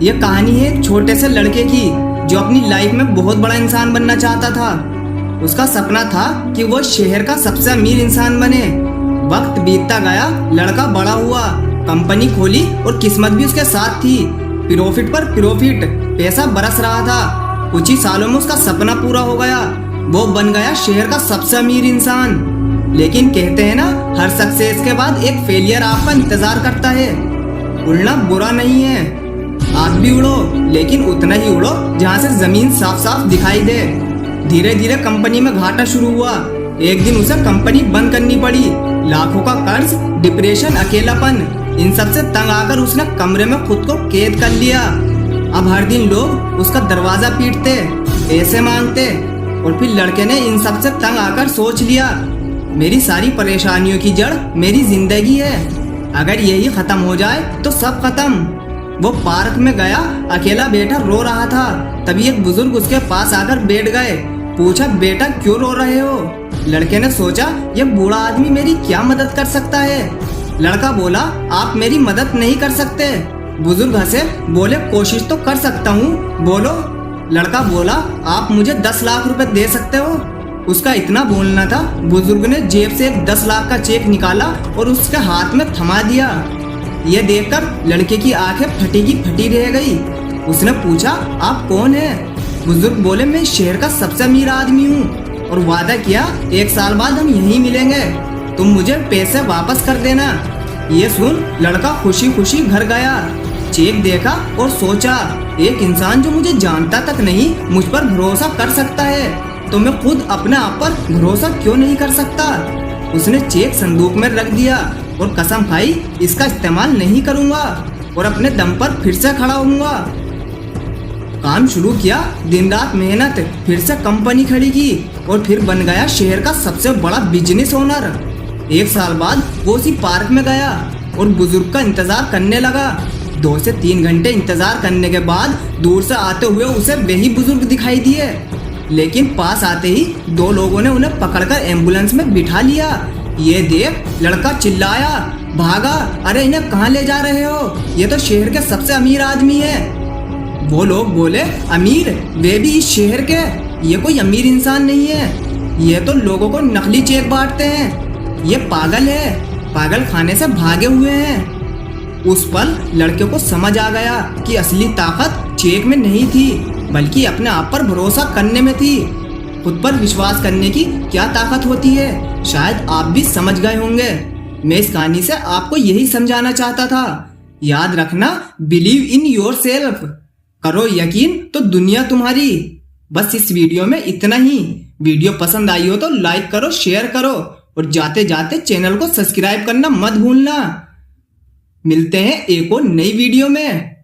ये कहानी है एक छोटे से लड़के की जो अपनी लाइफ में बहुत बड़ा इंसान बनना चाहता था। उसका सपना था कि वो शहर का सबसे अमीर इंसान बने। वक्त बीतता गया, लड़का बड़ा हुआ, कंपनी खोली और किस्मत भी उसके साथ थी। प्रॉफिट पर प्रॉफिट, पैसा बरस रहा था। कुछ ही सालों में उसका सपना पूरा हो गया। वो बन गया शहर का सबसे अमीर इंसान। लेकिन कहते हैं ना, हर सक्सेस के बाद एक फेलियर आपका इंतजार करता है। उड़ना बुरा नहीं है, आप भी उड़ो, लेकिन उतना ही उड़ो जहाँ से जमीन साफ साफ दिखाई दे। धीरे धीरे कंपनी में घाटा शुरू हुआ। एक दिन उसे कंपनी बंद करनी पड़ी। लाखों का कर्ज, डिप्रेशन, अकेलापन, इन सब से तंग आकर उसने कमरे में खुद को कैद कर लिया। अब हर दिन लोग उसका दरवाजा पीटते, पैसे मांगते, और फिर लड़के ने इन सब से तंग आकर सोच लिया, मेरी सारी परेशानियों की जड़ मेरी जिंदगी है। अगर यही खत्म हो जाए तो सब खत्म। वो पार्क में गया, अकेला बैठा रो रहा था। तभी एक बुजुर्ग उसके पास आकर बैठ गए। पूछा, बेटा क्यों रो रहे हो? लड़के ने सोचा, ये बूढ़ा आदमी मेरी क्या मदद कर सकता है। लड़का बोला, आप मेरी मदद नहीं कर सकते। बुजुर्ग हंसे, बोले, कोशिश तो कर सकता हूँ, बोलो। लड़का बोला, आप मुझे 10 लाख रुपए दे सकते हो? उसका इतना बोलना था, बुजुर्ग ने जेब से एक 10 लाख का चेक निकाला और उसके हाथ में थमा दिया। यह देखकर लड़के की आंखें फटी की फटी रह गई। उसने पूछा, आप कौन हैं? बुजुर्ग बोले, मैं शहर का सबसे अमीर आदमी हूँ और वादा किया 1 साल बाद हम यहीं मिलेंगे। तुम मुझे पैसे वापस कर देना। ये सुन लड़का खुशी खुशी घर गया। चेक देखा और सोचा, एक इंसान जो मुझे जानता तक नहीं मुझ पर भरोसा कर सकता है, तो मैं खुद अपने आप पर भरोसा क्यों नहीं कर सकता। उसने चेक संदूक में रख दिया और कसम खाई, इसका इस्तेमाल नहीं करूंगा और अपने दम पर फिर से खड़ा होऊंगा। काम शुरू किया, दिन रात मेहनत, फिर से कंपनी खड़ी की और फिर बन गया शहर का सबसे बड़ा बिजनेस ओनर। 1 साल बाद वो उसी पार्क में गया और बुजुर्ग का इंतजार करने लगा। 2 से 3 घंटे इंतजार करने के बाद दूर से आते हुए उसे वही बुजुर्ग दिखाई दिए। लेकिन पास आते ही 2 लोगों ने उन्हें पकड़कर एम्बुलेंस में बिठा लिया। ये देख लड़का चिल्लाया, भागा, अरे इन्हें कहाँ ले जा रहे हो? ये तो शहर के सबसे अमीर आदमी है। वो लोग बोले, अमीर? वे भी इस शहर के? ये कोई अमीर इंसान नहीं है, ये तो लोगों को नकली चेक बांटते हैं। ये पागल है, पागल खाने से भागे हुए हैं। उस पल लड़के को समझ आ गया कि असली ताकत चेक में नहीं थी, बल्कि अपने आप पर भरोसा करने में थी। खुद पर विश्वास करने की क्या ताकत होती है, शायद आप भी समझ गए होंगे। मैं इस कहानी से आपको यही समझाना चाहता था। याद रखना, बिलीव इन योर सेल्फ, करो यकीन तो दुनिया तुम्हारी। बस इस वीडियो में इतना ही। वीडियो पसंद आई हो तो लाइक करो, शेयर करो और जाते जाते चैनल को सब्सक्राइब करना मत भूलना। मिलते हैं एक और नई वीडियो में।